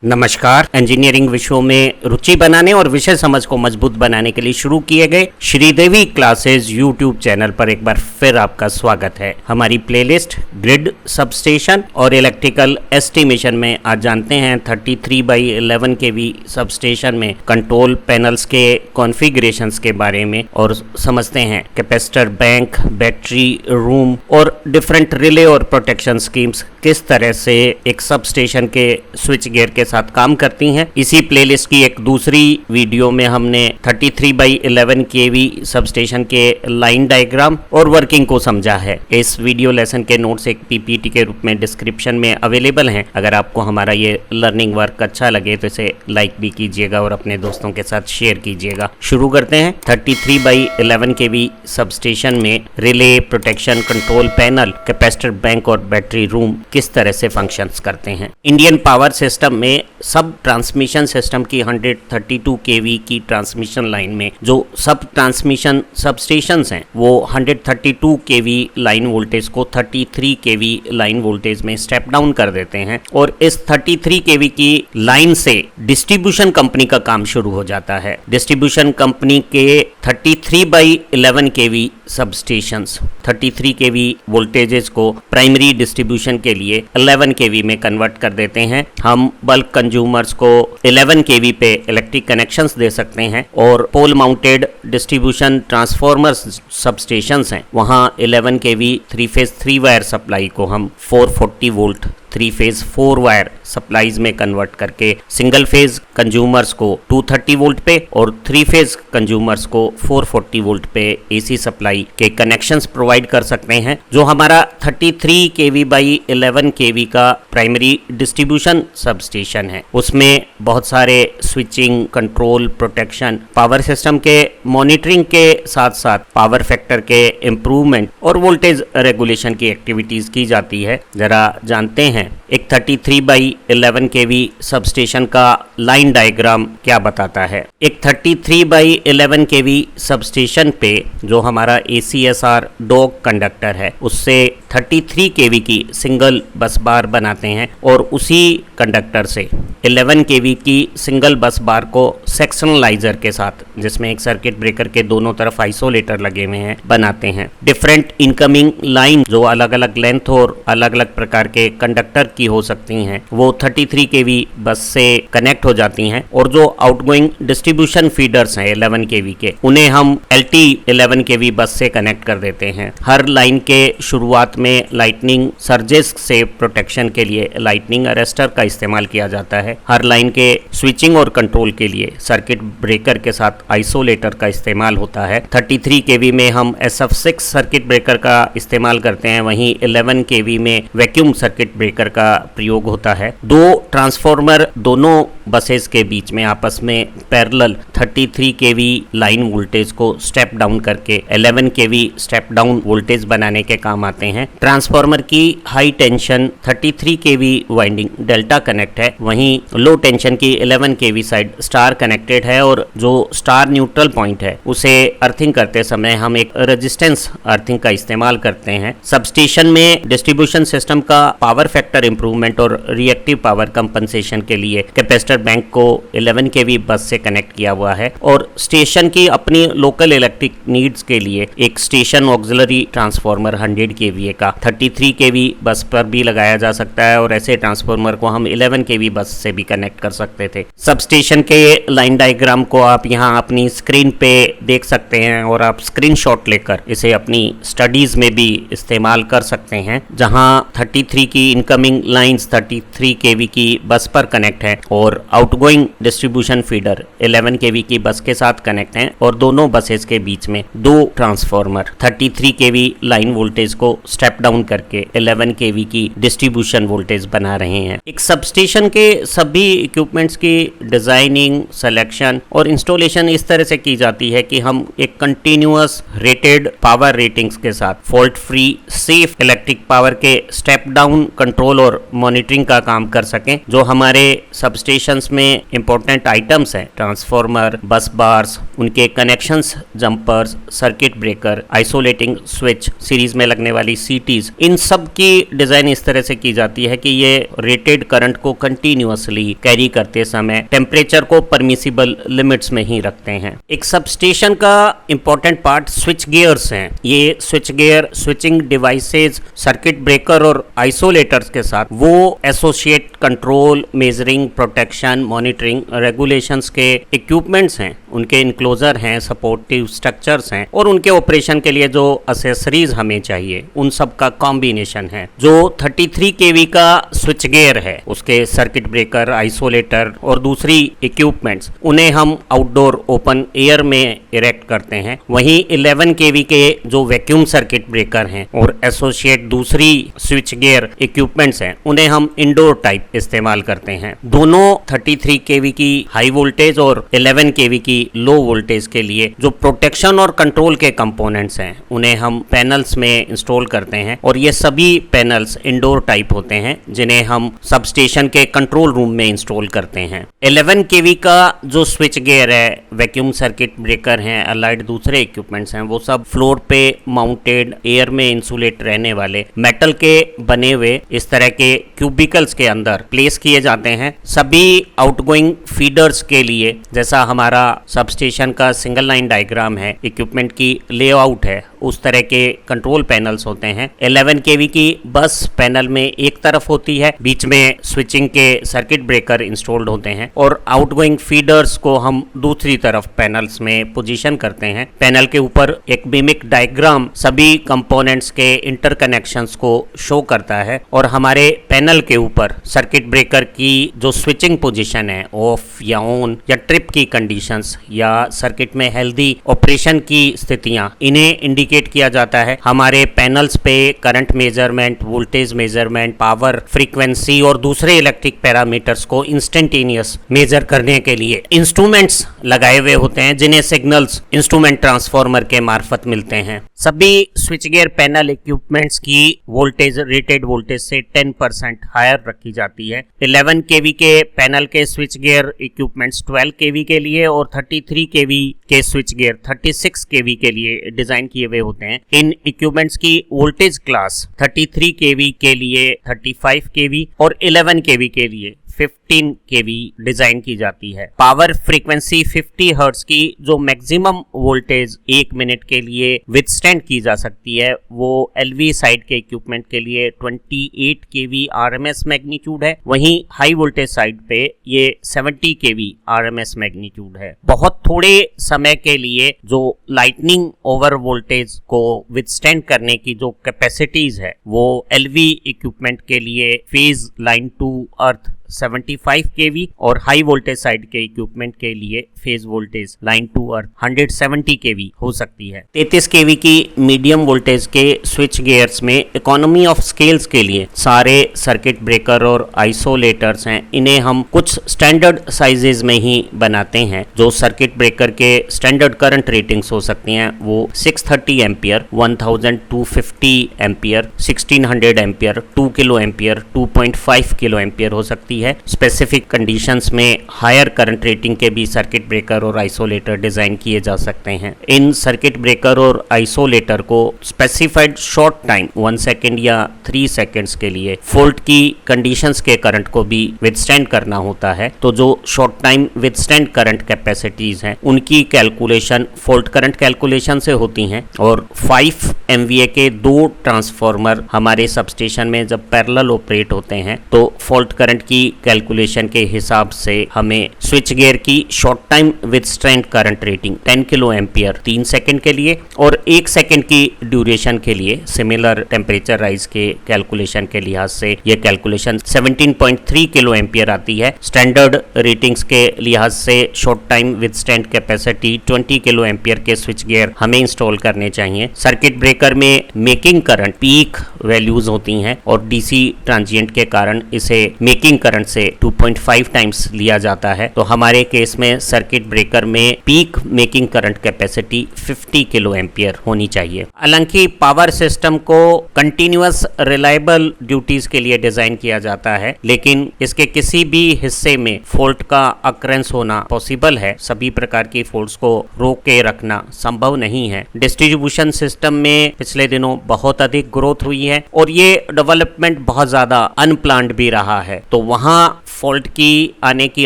नमस्कार। इंजीनियरिंग विषयों में रुचि बनाने और विषय समझ को मजबूत बनाने के लिए शुरू किए गए श्रीदेवी क्लासेस यूट्यूब चैनल पर एक बार फिर आपका स्वागत है। हमारी प्लेलिस्ट ग्रिड, सबस्टेशन और इलेक्ट्रिकल एस्टिमेशन में आज जानते हैं 33/11 केवी सबस्टेशन में कंट्रोल पैनल्स के कॉन्फ़िगरेशंस के बारे में और समझते हैं कैपेसिटर बैंक, बैटरी रूम और डिफरेंट रिले और प्रोटेक्शन स्कीम्स किस तरह से एक सबस्टेशन के स्विच गियर के साथ काम करती हैं। इसी प्लेलिस्ट की एक दूसरी वीडियो में हमने 33/11 केवी सबस्टेशन के लाइन डायग्राम और वर्किंग को समझा है। इस वीडियो लेसन के नोट्स एक पीपीटी के रूप में डिस्क्रिप्शन में अवेलेबल हैं। अगर आपको हमारा ये लर्निंग वर्क अच्छा लगे तो इसे लाइक भी कीजिएगा और अपने दोस्तों के साथ शेयर कीजिएगा। शुरू करते हैं। 33/11 केवी सबस्टेशन में relay, protection, control panel, capacitor bank और बैटरी रूम किस तरह से फंक्शंस करते हैं। इंडियन पावर सिस्टम में सब ट्रांसमिशन सिस्टम की 132 केवी की ट्रांसमिशन लाइन में जो सब ट्रांसमिशन सबस्टेशंस हैं वो 132 केवी लाइन वोल्टेज को 33 केवी लाइन वोल्टेज में स्टेप डाउन कर देते हैं और इस 33 केवी की लाइन से डिस्ट्रीब्यूशन कंपनी का काम शुरू हो जाता है। डिस्ट्रीब्यूशन कंपनी के 33/11 केवी सबस्टेशंस 33 केवी वोल्टेजेस को प्राइमरी डिस्ट्रीब्यूशन के लिए 11 केवी में कन्वर्ट कर देते हैं। हम बल्क कंज्यूमर्स को 11 केवी पे इलेक्ट्रिक कनेक्शंस दे सकते हैं और पोल माउंटेड डिस्ट्रीब्यूशन ट्रांसफॉर्मर्स सबस्टेशंस हैं वहाँ 11 केवी 3 फेज 3 वायर सप्लाई को हम 440 वोल्ट 3 फेज 4 वायर सप्लाईज में कन्वर्ट करके सिंगल फेज कंज्यूमर्स को 230 वोल्ट पे और 3 फेज कंज्यूमर्स को 440 वोल्ट पे एसी सप्लाई के कनेक्शंस प्रोवाइड कर सकते हैं। जो हमारा 33 kV/11 kV का प्राइमरी डिस्ट्रीब्यूशन सबस्टेशन है उसमें बहुत सारे switching, control, protection, power system के मॉनिटरिंग के साथ साथ पावर फैक्टर के इम्प्रूवमेंट और वोल्टेज रेगुलेशन की एक्टिविटीज की जाती है। जरा जानते हैं एक 33/11 केवी सबस्टेशन का लाइन डायग्राम क्या बताता है। एक 33/11 केवी सबस्टेशन पे जो हमारा ACSR डॉग कंडक्टर है उससे 33 केवी की सिंगल बस बार बनाते हैं और उसी कंडक्टर से 11 केवी की सिंगल बस बार को सेक्शनलाइजर के साथ, जिसमें एक सर्किट ब्रेकर के दोनों तरफ आइसोलेटर लगे हुए हैं, बनाते हैं। डिफरेंट इनकमिंग लाइन जो अलग अलग लेंथ और अलग अलग प्रकार के कंडक्टर की हो सकती हैं वो 33 केवी बस से कनेक्ट हो जाती हैं और जो आउटगोइंग डिस्ट्रीब्यूशन फीडर्स हैं 11 केवी के उन्हें हम LT 11 केवी बस से कनेक्ट कर देते हैं। हर लाइन के शुरुआत में लाइटनिंग सर्जेस से प्रोटेक्शन के लिए लाइटनिंग अरेस्टर का इस्तेमाल किया जाता है। हर लाइन के स्विचिंग और कंट्रोल के लिए सर्किट ब्रेकर के साथ आइसोलेटर का इस्तेमाल होता है। 33 केवी में हम SF6 सर्किट ब्रेकर का इस्तेमाल करते हैं, वहीं 11 केवी में वैक्यूम सर्किट ब्रेकर का प्रयोग होता है। दो ट्रांसफार्मर दोनों बसेस के बीच में आपस में पैरेलल 33 केवी लाइन वोल्टेज को स्टेप डाउन करके 11 केवी स्टेप डाउन वोल्टेज बनाने के काम आते हैं। ट्रांसफार्मर की हाई टेंशन 33 केवी वाइंडिंग डेल्टा कनेक्ट है, वहीं लो टेंशन की 11 केवी साइड स्टार कनेक्टेड है और जो स्टार न्यूट्रल पॉइंट है उसे अर्थिंग करते समय हम एक रेजिस्टेंस अर्थिंग का इस्तेमाल करते हैं। सबस्टेशन में डिस्ट्रीब्यूशन सिस्टम का पावर फैक्टर इंप्रूवमेंट और रिएक्टिव पावर कंपनसेशन के लिए कैपेसिटर बैंक को 11 केवी बस से कनेक्ट किया हुआ है और स्टेशन की अपनी लोकल इलेक्ट्रिक नीड्स के लिए एक स्टेशन ऑक्सिलरी ट्रांसफार्मर 100 केवीए का 33 केवी बस पर भी लगाया जा सकता है और ऐसे ट्रांसफार्मर को हम 11 केवी बस से भी कनेक्ट कर सकते थे। सबस्टेशन के लाइन डायग्राम को आप यहाँ अपनी स्क्रीन पे देख सकते हैं और आप स्क्रीनशॉट लेकर इसे अपनी स्टडीज में भी इस्तेमाल कर सकते हैं। जहाँ 33 की इनकमिंग लाइंस 33 केवी की बस पर कनेक्ट है और आउटगोइंग डिस्ट्रीब्यूशन फीडर 11 केवी की बस के साथ कनेक्ट हैं और दोनों बसेस के बीच में दो ट्रांसफार्मर 33 केवी लाइन वोल्टेज को स्टेप डाउन करके 11 केवी की डिस्ट्रीब्यूशन वोल्टेज बना रहे हैं। एक सबस्टेशन के सभी इक्विपमेंट्स की डिजाइनिंग, सिलेक्शन और इंस्टॉलेशन इस तरह से की जाती है कि हम एक कंटिन्यूअस रेटेड पावर रेटिंग्स के साथ fault free safe electric power के स्टेप डाउन कंट्रोल और मॉनिटरिंग का काम कर सकें। जो हमारे सबस्टेशंस में इंपॉर्टेंट आइटम्स हैं, ट्रांसफार्मर, बस बार्स, उनके connections, jumpers, circuit breaker, isolating switch, series में लगने वाली सीटीज, इन सब की डिजाइन इस तरह से की जाती है कि ये रेटेड करंट को कंटिन्यूअस साइमल्टेनियसली कैरी करते समय टेम्परेचर को परमिसिबल लिमिट्स में ही रखते हैं। एक सबस्टेशन का इंपॉर्टेंट पार्ट स्विच गियर्स हैं। ये switch gear switching devices, circuit breaker और आइसोलेटर्स के साथ वो associate control, measuring, protection, monitoring, regulations के इक्विपमेंट्स हैं, उनके इनक्लोजर हैं, सपोर्टिव स्ट्रक्चर्स हैं और उनके ऑपरेशन के लिए जो एसेसरीज हमें चाहिए उन सब का कॉम्बिनेशन है। जो 33 kV का स्विच गियर है, उसके सर्किट ब्रेकर, आइसोलेटर और दूसरी इक्विपमेंट्स, उन्हें हम आउटडोर ओपन एयर में इरेक्ट करते हैं। वहीं 11 kV के जो वैक्यूम सर्किट ब्रेकर हैं और एसोसिएट दूसरी स्विच गियर इक्विपमेंट्स हैं, उन्हें हम इंडोर टाइप इस्तेमाल करते हैं। दोनों 33 kV की हाई वोल्टेज और 11 kV की लो वोल्टेज के लिए जो प्रोटेक्शन और कंट्रोल के कंपोनेंट्स हैं, उन्हें हम पैनल्स में इंस्टॉल करते हैं और ये सभी पैनल्स इंडोर टाइप होते हैं, जिन्हें हम सबस्टेशन के कंट्रोल रूम में इंस्टॉल करते हैं। 11 kV का जो स्विच गियर है, वैक्यूम सर्किट ब्रेकर हैं, अलाइड दूसरे इक्विपमेंट्स हैं, वो सब फ्लोर पे माउंटेड एयर में इंसुलेट रहने वाले मेटल के बने हुए इस तरह के क्यूबिकल्स के अंदर प्लेस किए जाते हैं। सभी आउटगोइंग फीडर्स के लिए, जैसा हमारा सबस्टेशन का सिंगल लाइन डायग्राम है, इक्विपमेंट की लेआउट है, उस तरह के कंट्रोल पैनल्स होते हैं। 11 kV की बस पैनल में एक तरफ होती है, बीच में स्विचिंग के सर्किट ब्रेकर इंस्टॉल्ड होते हैं और आउटगोइंग फीडर्स को हम दूसरी तरफ पैनल्स में पोजीशन करते हैं। पैनल के ऊपर एक बीमिक डायग्राम सभी कंपोनेंट्स के इंटरकनेक्शंस को शो करता है और हमारे पैनल के ऊपर सर्किट ब्रेकर की जो स्विचिंग पोजीशन है, ऑफ या ऑन या ट्रिप की कंडीशंस या सर्किट में हेल्दी ऑपरेशन की स्थितियां, इन्हें इंडिकेट किया जाता है। हमारे पैनल्स पे current measurement, voltage measurement, power, frequency और दूसरे इलेक्ट्रिक पैरामीटर्स को इंस्टेंटेनियस मेजर करने के लिए इंस्ट्रूमेंट्स लगाए हुए होते हैं, जिन्हें सिग्नल्स इंस्ट्रूमेंट ट्रांसफार्मर के मार्फत मिलते हैं। सभी स्विच गियर पैनल इक्विपमेंट्स की वोल्टेज रेटेड वोल्टेज से 10% हायर रखी जाती है। 11 kV के पैनल के स्विच गियर इक्विपमेंट्स 12 kV के लिए और 33 kV के स्विच गियर 36 kV के लिए डिजाइन किए हुए होते हैं। इन इक्विपमेंट्स की वोल्टेज क्लास 33 kV के लिए 35 kV और 11 kV के लिए 15 kV डिजाइन की जाती है। पावर फ्रीक्वेंसी 50 हर्ट्ज की जो मैक्सिमम वोल्टेज 1 मिनट के लिए विथस्टैंड की जा सकती है, वो LV साइड के इक्विपमेंट के लिए 28 kV RMS मैग्नीट्यूड है। वहीं हाई वोल्टेज साइड पे ये 70 kV RMS मैग्नीट्यूड है। बहुत थोड़े समय के लिए जो लाइटनिंग ओवर वोल्टेज को विथस्टैंड करने की जो कैपेसिटीज है, वो LV इक्विपमेंट के लिए phase line to earth 75 kV और हाई वोल्टेज साइड के इक्विपमेंट के लिए phase voltage line to earth 170 kV हो सकती है। 33 kV की मीडियम वोल्टेज के स्विच गियर्स में इकोनॉमी ऑफ स्केल्स के लिए सारे सर्किट ब्रेकर और आइसोलेटर्स हैं, इन्हें हम कुछ स्टैंडर्ड साइजेस में ही बनाते हैं। जो सर्किट ब्रेकर के स्टैंडर्ड करंट रेटिंग्स हो सकती हैं, वो 630 ampere, 1250 ampere, 1600 ampere, 2 kilo ampere, 2.5 kilo ampere हो सकती है। स्पेसिफिक कंडीशंस में हायर करंट रेटिंग के भी सर्किट ब्रेकर और आइसोलेटर डिजाइन किए जा सकते हैं। इन सर्किट ब्रेकर और आइसोलेटर को स्पेसिफाइड शॉर्ट टाइम 1 सेकेंड या 3 सेकेंड्स के लिए फॉल्ट की कंडीशंस के करंट को भी विथस्टैंड करना होता है। तो जो short time withstand current capacities हैं, उनकी कैलकुलेशन फॉल्ट करंट कैलकुलेशन से होती हैं और 5 MVA के 2 ट्रांसफार्मर हमारे सबस्टेशन में जब पैरेलल ऑपरेट होते हैं, तो फॉल्ट करंट की कैलकुलेशन के हिसाब से हमें स्विच गियर की short time withstand current rating 10 kilo ampere 3 second के लिए और 1 सेकंड की ड्यूरेशन के लिए सिमिलर टेम्परेचर राइज के कैलकुलेशन के लिहाज से यह कैलकुलेशन 17.3 किलो एम्पियर आती है। स्टैंडर्ड रेटिंग्स के लिहाज से short time withstand capacity 20 kilo ampere के स्विच गियर हमें इंस्टॉल करने चाहिए। सर्किट ब्रेकर में मेकिंग करंट पीक वैल्यूज होती हैं और डीसी ट्रांजिएंट के कारण इसे मेकिंग करंट से 2.5 टाइम्स लिया जाता है। तो हमारे केस में सर्किट ब्रेकर में peak making current capacity 50 kilo ampere होनी चाहिए। हालांकि पावर सिस्टम को कंटिन्यूअस रिलायबल ड्यूटीज के लिए डिजाइन किया जाता है, लेकिन इसके किसी भी हिस्से में फॉल्ट का अकरेंस होना पॉसिबल है। सभी प्रकार की फॉल्ट्स को रोक के रखना संभव नहीं है। डिस्ट्रीब्यूशन सिस्टम में पिछले दिनों बहुत अधिक ग्रोथ हुई है और ये डेवलपमेंट बहुत ज्यादा अनप्लान्ड भी रहा है, तो वहां फॉल्ट की आने की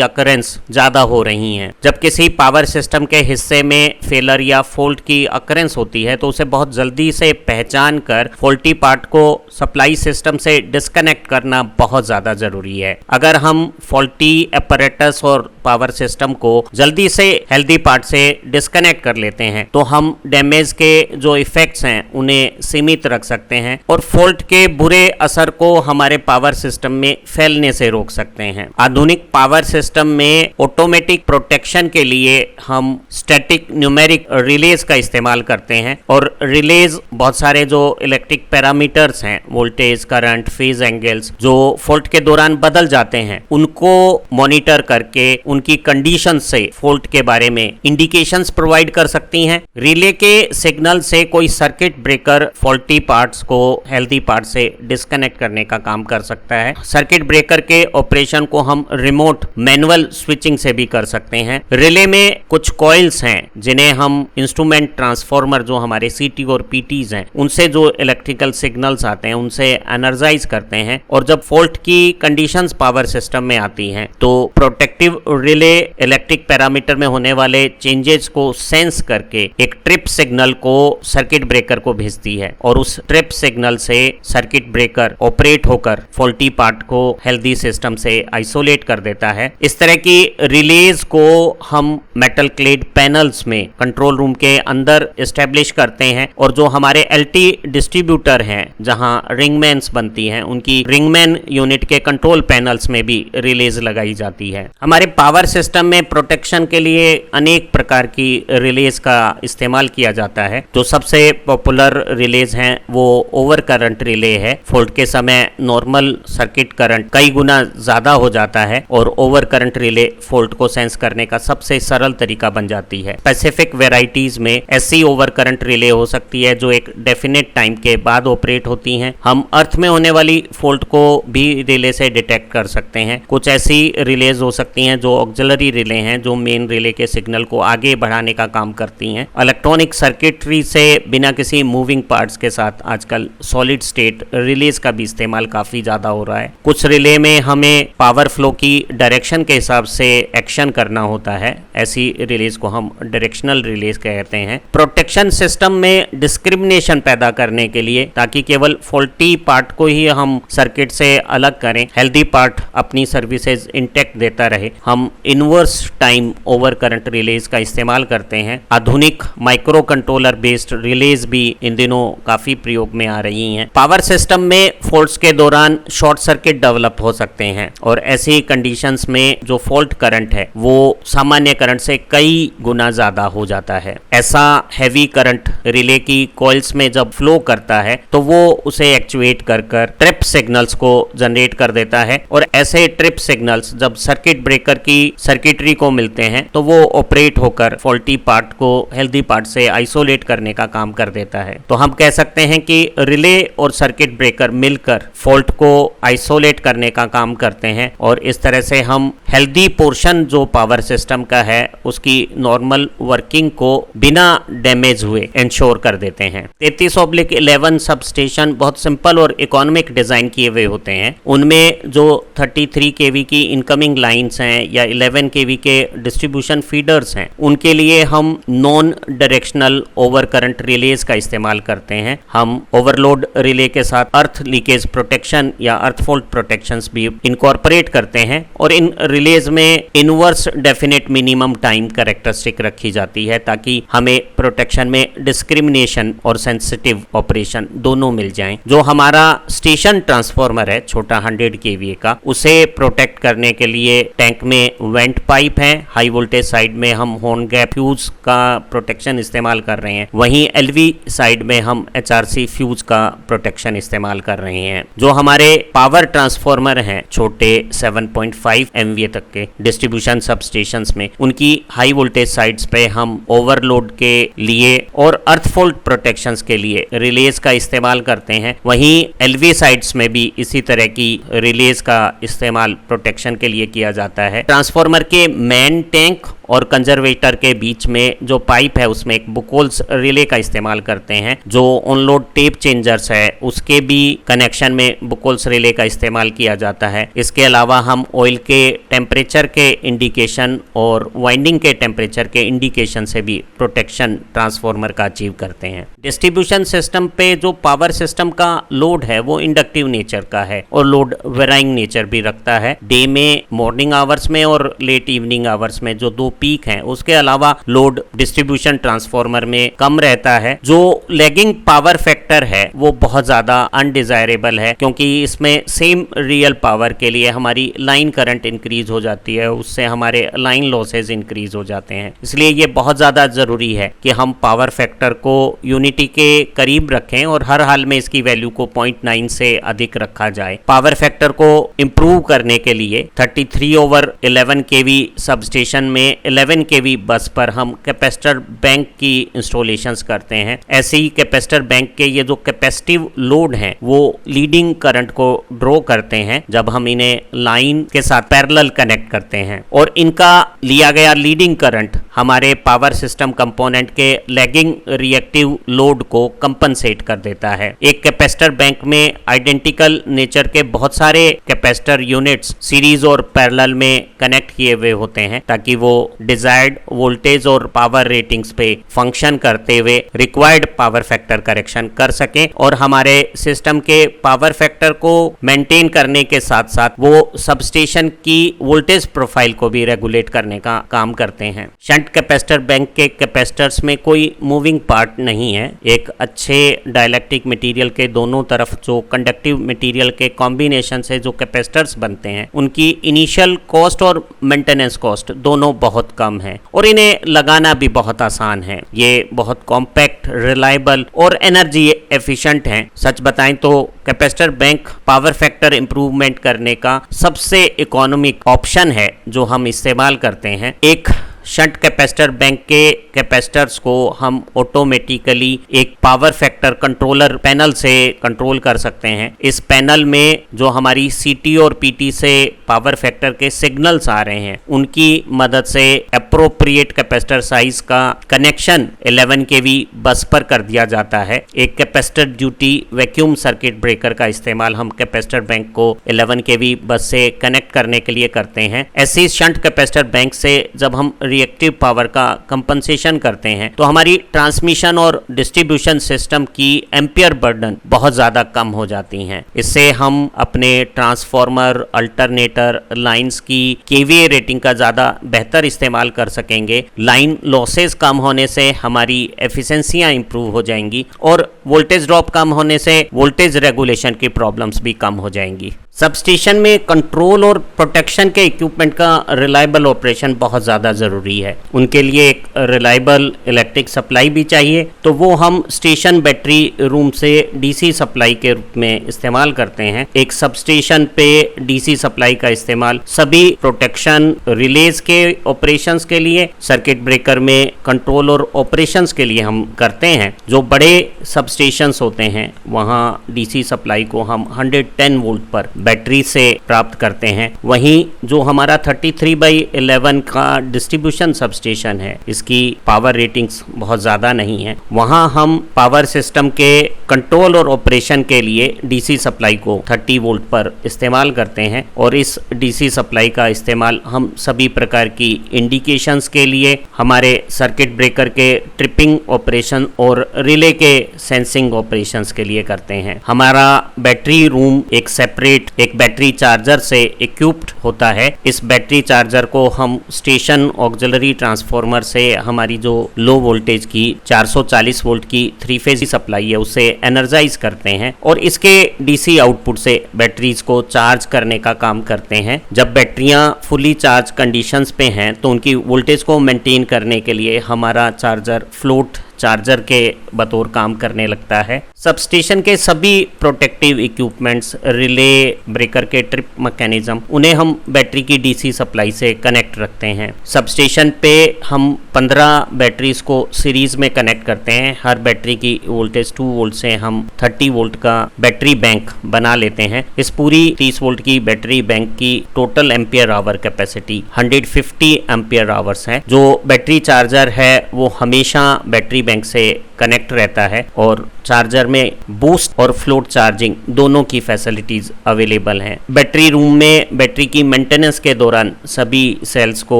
अकरेंस ज्यादा हो रही हैं। जब किसी पावर सिस्टम के हिस्से में फेलर या फॉल्ट की अकरेंस होती है तो उसे बहुत जल्दी से पहचान कर फॉल्टी पार्ट को सप्लाई सिस्टम से डिस्कनेक्ट करना बहुत ज्यादा जरूरी है। अगर हम फॉल्टी apparatus और पावर सिस्टम को जल्दी से हेल्दी पार्ट से डिस्कनेक्ट कर लेते हैं तो हम डैमेज के जो इफेक्ट्स हैं उन्हें सीमित रख सकते हैं और फॉल्ट के बुरे असर को हमारे पावर सिस्टम में फैलने से रोक सकते हैं। आधुनिक पावर सिस्टम में ऑटोमेटिक प्रोटेक्शन के लिए हम स्टैटिक न्यूमेरिक रिलेज का इस्तेमाल करते हैं और रिलेज बहुत सारे जो इलेक्ट्रिक पैरामीटर्स हैं, वोल्टेज, करंट, फेज एंगल्स, जो फॉल्ट के दौरान बदल जाते हैं उनको मॉनिटर करके उनकी कंडीशन से फॉल्ट के बारे में इंडिकेशंस प्रोवाइड कर सकती हैं। रिले के सिग्नल से कोई सर्किट ब्रेकर फॉल्टी पार्ट्स को हेल्दी पार्ट से डिस्कनेक्ट करने का काम कर सकता है। सर्किट ब्रेकर के ऑपरेशन को हम रिमोट मैनुअल स्विचिंग से भी कर सकते हैं। रिले में कुछ कॉइल्स हैं जिन्हें हम इंस्ट्रूमेंट ट्रांसफार्मर जो हमारे सीटी और पीटीज हैं उनसे जो इलेक्ट्रिकल सिग्नल्स आते हैं उनसे एनर्जाइज करते हैं और जब फॉल्ट की कंडीशंस पावर सिस्टम में आती हैं तो प्रोटेक्टिव रिले इलेक्ट्रिक पैरामीटर में होने वाले चेंजेस को सेंस करके एक ट्रिप सिग्नल को सर्किट ब्रेकर को भेजती है और उस ट्रिप सिग्नल से सर्किट ब्रेकर ऑपरेट होकर फॉल्टी पार्ट को हेल्दी सिस्टम से आइसोलेट कर देता है। इस तरह की रिलेज को हम मेटल क्लेड पैनल्स में कंट्रोल रूम के अंदर एस्टेब्लिश करते हैं और जो हमारे एलटी डिस्ट्रीब्यूटर हैं जहां रिंगमैन्स बनती हैं उनकी रिंगमैन यूनिट के कंट्रोल पैनल्स में भी रिलेज लगाई जाती है। हमारे पावर सिस्टम में प्रोटेक्शन के लिए अनेक प्रकार की रिलेज का इस्तेमाल किया जाता है। जो सबसे पॉपुलर रिलेज हैं वो ओवर करंट रिले है। फॉल्ट के समय नॉर्मल सर्किट करंट कई गुना ज्यादा हो जाता है और ओवर करंट रिले फॉल्ट को सेंस करने का सबसे सरल तरीका बन जाती है। स्पेसिफिक वेराइटीज में ऐसी ओवर करंट रिले हो सकती है जो एक डेफिनेट टाइम के बाद ऑपरेट होती हैं। हम अर्थ में होने वाली फॉल्ट को भी रिले से डिटेक्ट कर सकते हैं। कुछ ऐसी रिलेज हो सकती हैं जो ऑक्सिलरी रिले हैं जो मेन रिले के सिग्नल को आगे बढ़ाने का काम करती हैं। इलेक्ट्रॉनिक सर्किटरी से बिना किसी मूविंग पार्ट्स के साथ आजकल सॉलिड स्टेट रिलेज का भी इस्तेमाल काफी ज्यादा हो रहा है। कुछ रिले में हमें पावर फ्लो की डायरेक्शन के हिसाब से एक्शन करना होता है, ऐसी रिलेज को हम डायरेक्शनल रिलेज कहते हैं। प्रोटेक्शन सिस्टम में डिस्क्रिमिनेशन पैदा करने के लिए ताकि केवल फॉल्टी पार्ट को ही हम सर्किट से अलग करें, हेल्दी पार्ट अपनी सर्विसेज इंटैक्ट देता रहे, हम inverse time over current release का इस्तेमाल करते हैं। आधुनिक माइक्रो कंट्रोलर बेस्ड रिलेज भी इन दिनों काफी प्रयोग में आ रही हैं। पावर सिस्टम में फॉल्ट्स के दौरान शॉर्ट सर्किट डेवलप हो सकते हैं और ऐसी कंडीशंस में जो फॉल्ट करंट है वो सामान्य करंट से कई गुना ज्यादा हो जाता है। ऐसा हैवी करंट रिले की कॉइल्स में जब फ्लो करता है तो वो उसे एक्चुएट कर ट्रिप सिग्नल्स को जनरेट कर देता है और ऐसे ट्रिप सिग्नल्स जब सर्किट ब्रेकर की सर्किटरी को मिलते हैं तो वो ऑपरेट होकर फॉल्टी पार्ट को हेल्दी पार्ट से आइसोलेट करने का काम कर देता है। तो हम कह सकते हैं कि रिले और सर्किट ब्रेकर मिलकर फॉल्ट को आइसोलेट करने का काम करते हैं और इस तरह से हम हेल्दी पोर्शन जो पावर सिस्टम का है उसकी नॉर्मल वर्किंग को बिना डैमेज हुए इंश्योर कर देते हैं। 33/11 सब स्टेशन बहुत सिंपल और इकोनॉमिक डिजाइन किए हुए होते हैं। उनमें जो 33 kV की इनकमिंग लाइंस हैं या 11 kV के डिस्ट्रीब्यूशन फीडर्स हैं उनके लिए हम non directional over current release का इस्तेमाल करते हैं। हम ओवरलोड रिले के साथ अर्थ लीकेज प्रोटेक्शन या अर्थ फॉल्ट प्रोटेक्शंस भी इनकॉर्पोरेट करते हैं और इन रिलेज में inverse definite minimum time characteristic रखी जाती है ताकि हमें प्रोटेक्शन में डिस्क्रिमिनेशन और सेंसिटिव ऑपरेशन दोनों मिल जाएं। जो हमारा स्टेशन ट्रांसफार्मर है छोटा 100 kVA का, उसे प्रोटेक्ट करने के लिए टैंक में वेंट पाइप है। हाई वोल्टेज साइड में हम हॉर्न गैप फ्यूज का प्रोटेक्शन इस्तेमाल कर रहे हैं, वहीं एलवी साइड में हम HRC फ्यूज का प्रोटेक्शन इस्तेमाल कर रहे हैं। जो हमारे पावर ट्रांसफार्मर हैं छोटे 7.5 MVA तक के डिस्ट्रीब्यूशन सब स्टेशंस में, उनकी हाई वोल्टेज साइड्स पे हम ओवरलोड के लिए और अर्थ फॉल्ट प्रोटेक्शंस के लिए रिलेज का इस्तेमाल करते हैं। वहीं एलवी साइड्स में भी इसी तरह की रिलेज का इस्तेमाल प्रोटेक्शन के लिए किया जाता है। ट्रांसफार्मर के मेन टैंक और कंजर्वेटर के बीच में जो पाइप है उसमें एक बुकोल्स रिले का इस्तेमाल करते हैं। जो ऑनलोड टेप चेंजर्स है उसके भी कनेक्शन में बुकोल्स रिले का इस्तेमाल किया जाता है। इसके अलावा हम ऑयल के टेम्परेचर के इंडिकेशन और वाइंडिंग के टेम्परेचर के इंडिकेशन से भी प्रोटेक्शन ट्रांसफार्मर का अचीव करते हैं। डिस्ट्रीब्यूशन सिस्टम पे जो पावर सिस्टम का लोड है वो इंडक्टिव नेचर का है और लोड वेराइंग नेचर भी रखता है। डे में मॉर्निंग आवर्स में और लेट इवनिंग आवर्स में जो दो पीक हैं उसके अलावा लोड डिस्ट्रीब्यूशन ट्रांसफार्मर में कम रहता है। जो लैगिंग पावर फैक्टर है वो बहुत ज्यादा अनडिजायरेबल है क्योंकि इसमें सेम रियल पावर के लिए हमारी लाइन करंट इंक्रीज हो जाती है, उससे हमारे लाइन लॉसेज इंक्रीज हो जाते हैं। इसलिए ये बहुत ज्यादा जरूरी है कि हम पावर फैक्टर को यूनिटी के करीब रखें और हर हाल में इसकी वैल्यू को 0.9 से अधिक रखा जाए। पावर फैक्टर को इंप्रूव करने के लिए 33/11 kV सबस्टेशन में 11 kV बस पर हम कैपेसिटर बैंक की इंस्टॉलेशंस करते हैं। ऐसे ही कैपेसिटर बैंक के ये जो कैपेसिटिव लोड हैं वो लीडिंग करंट को ड्रॉ करते हैं जब हम इन्हें लाइन के साथ पैरेलल कनेक्ट करते हैं और इनका लिया गया लीडिंग करंट हमारे पावर सिस्टम कंपोनेंट के लैगिंग रिएक्टिव लोड को कंपनसेट कर देता है। एक कैपेसिटर बैंक में आइडेंटिकल नेचर के बहुत सारे कैपेसिटर यूनिट्स सीरीज और पैरेलल में कनेक्ट किए हुए होते हैं ताकि वो डिजायर्ड वोल्टेज और पावर रेटिंग्स पे फंक्शन करते हुए रिक्वायर्ड पावर फैक्टर करेक्शन कर सकें और हमारे सिस्टम के पावर फैक्टर को मेंटेन करने के साथ साथ वो सबस्टेशन की वोल्टेज प्रोफाइल को भी रेगुलेट करने का काम करते हैं। शंट कैपेसिटर बैंक के कैपेसिटर्स में कोई मूविंग पार्ट नहीं है। एक अच्छे डाइलेक्ट्रिक मटेरियल के दोनों तरफ जो कंडक्टिव मटेरियल के कॉम्बिनेशन से जो कैपेसिटर्स बनते हैं उनकी इनिशियल कॉस्ट और मेंटेनेंस कॉस्ट दोनों बहुत कम है और इन्हें लगाना भी बहुत आसान है। ये बहुत कॉम्पैक्ट, रिलायबल और एनर्जी एफिशिएंट हैं। सच बताएं तो capacitor bank power factor improvement करने का सबसे इकोनॉमिक ऑप्शन है जो हम इस्तेमाल करते हैं। एक शंट कैपेसिटर बैंक के कैपेसिटर्स को हम ऑटोमेटिकली एक पावर फैक्टर कंट्रोलर पैनल से कंट्रोल कर सकते हैं। इस पैनल में जो हमारी सीटी और पीटी से पावर फैक्टर के सिग्नल्स आ रहे हैं उनकी मदद से एप्रोप्रिएट कैपेसिटर साइज का कनेक्शन 11 kV बस पर कर दिया जाता है। एक capacitor duty vacuum circuit breaker का इस्तेमाल हम कैपेसिटर बैंक को 11 kV बस से कनेक्ट करने के लिए करते हैं। ऐसी शंट कैपेसिटर बैंक से जब हम रिएक्टिव पावर का कंपनसेशन करते हैं तो हमारी ट्रांसमिशन और डिस्ट्रीब्यूशन सिस्टम की एम्पियर बर्डन बहुत ज्यादा कम हो जाती हैं। इससे हम अपने ट्रांसफार्मर, अल्टरनेटर, लाइंस की केवीए रेटिंग का ज्यादा बेहतर इस्तेमाल कर सकेंगे। लाइन लॉसेस कम होने से हमारी एफिशिएंसियां इंप्रूव हो जाएंगी और वोल्टेज ड्रॉप कम होने से वोल्टेज रेगुलेशन की प्रॉब्लम्स भी कम हो जाएंगी। सबस्टेशन में कंट्रोल और प्रोटेक्शन के इक्विपमेंट का रिलायबल ऑपरेशन बहुत ज़्यादा ज़रूरी है। उनके लिए एक रिलायबल इलेक्ट्रिक सप्लाई भी चाहिए, तो वो हम स्टेशन बैटरी रूम से डीसी सप्लाई के रूप में इस्तेमाल करते हैं। एक सबस्टेशन पे डीसी सप्लाई का इस्तेमाल सभी प्रोटेक्शन रिलेज के ऑपरेशंस के लिए, सर्किट ब्रेकर में कंट्रोल और ऑपरेशंस के लिए हम करते हैं। जो बड़े सबस्टेशंस होते हैं वहाँ डीसी सप्लाई को हम 110 वोल्ट पर बैटरी से प्राप्त करते हैं। वहीं जो हमारा 33/11 का डिस्ट्रीब्यूशन सबस्टेशन है, इसकी पावर रेटिंग्स बहुत ज़्यादा नहीं है। वहाँ हम पावर सिस्टम के कंट्रोल और ऑपरेशन के लिए डीसी सप्लाई को 30 वोल्ट पर इस्तेमाल करते हैं और इस डीसी सप्लाई का इस्तेमाल हम सभी प्रकार की इंडिकेशंस के लिए, हमारे सर्किट ब्रेकर के ट्रिपिंग ऑपरेशन और रिले के सेंसिंग ऑपरेशंस के लिए करते हैं। हमारा बैटरी रूम एक सेपरेट एक बैटरी चार्जर से इक्विप्ड होता है। इस बैटरी चार्जर को हम स्टेशन ऑक्सिलरी ट्रांसफार्मर से हमारी जो लो वोल्टेज की 440 वोल्ट की 3 फेज सप्लाई है उससे एनर्जाइज करते हैं और इसके डीसी आउटपुट से बैटरीज को चार्ज करने का काम करते हैं। जब बैटरियां फुली चार्ज कंडीशंस पे हैं तो उनकी वोल्टेज को मेंटेन करने के लिए हमारा चार्जर फ्लोट चार्जर के बतौर काम करने लगता है। सबस्टेशन के सभी प्रोटेक्टिव इक्विपमेंट्स, रिले, ब्रेकर के ट्रिप मैकेनिज्म, उन्हें हम बैटरी की डीसी सप्लाई से कनेक्ट रखते हैं। सबस्टेशन पे हम 15 बैटरीज को सीरीज में कनेक्ट करते हैं। हर बैटरी की वोल्टेज 2 वोल्ट से हम 30 वोल्ट का बैटरी बैंक बना लेते हैं। इस पूरी 30 वोल्ट की बैटरी बैंक की total ampere hour capacity 150 ampere hours है। जो बैटरी चार्जर है वो हमेशा बैटरी बैंक से कनेक्ट रहता है और चार्जर में बूस्ट और फ्लोट चार्जिंग दोनों की फैसिलिटीज अवेलेबल हैं। बैटरी रूम में बैटरी की मेंटेनेंस के दौरान सभी सेल्स को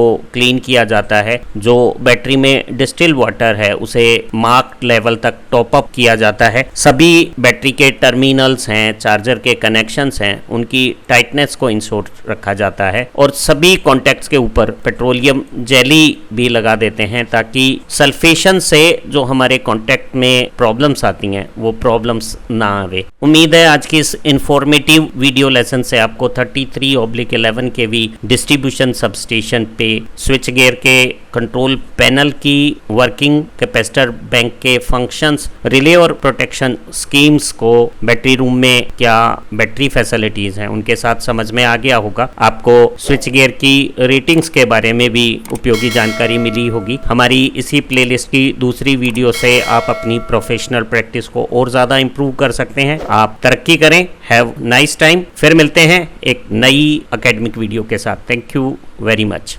क्लीन किया जाता है। जो बैटरी में डिस्टिल वाटर है उसे मार्क लेवल तक टॉप अप किया जाता है। सभी बैटरी के टर्मिनल्स हैं, चार्जर के कनेक्शंस हैं, उनकी टाइटनेस को इंश्योर रखा जाता है और सभी कॉन्टैक्ट्स के ऊपर पेट्रोलियम जेली भी लगा देते हैं ताकि सल्फेशन से जो हमारे कॉन्टैक्ट में प्रॉब्लम्स आती हैं वो प्रॉब्लम्स ना आवे। उम्मीद है आज की इस इंफॉर्मेटिव वीडियो लेसन से आपको 33/11 केवी डिस्ट्रीब्यूशन सबस्टेशन पे स्विच गियर के कंट्रोल पैनल की वर्किंग, कैपेसिटर बैंक के फंक्शंस, रिले और प्रोटेक्शन स्कीम्स को, बैटरी रूम में क्या बैटरी फैसिलिटीज हैं उनके साथ समझ में आ गया होगा। आपको स्विच गियर की रेटिंग्स के बारे में भी उपयोगी जानकारी मिली होगी। हमारी इसी प्लेलिस्ट की दूसरी वीडियो से आप अपनी प्रोफेशनल प्रैक्टिस को और ज़्यादा इंप्रूव कर सकते हैं। आप तरक्की करें। Have nice time. फिर मिलते हैं एक नई एकेडमिक वीडियो के साथ। Thank you very much.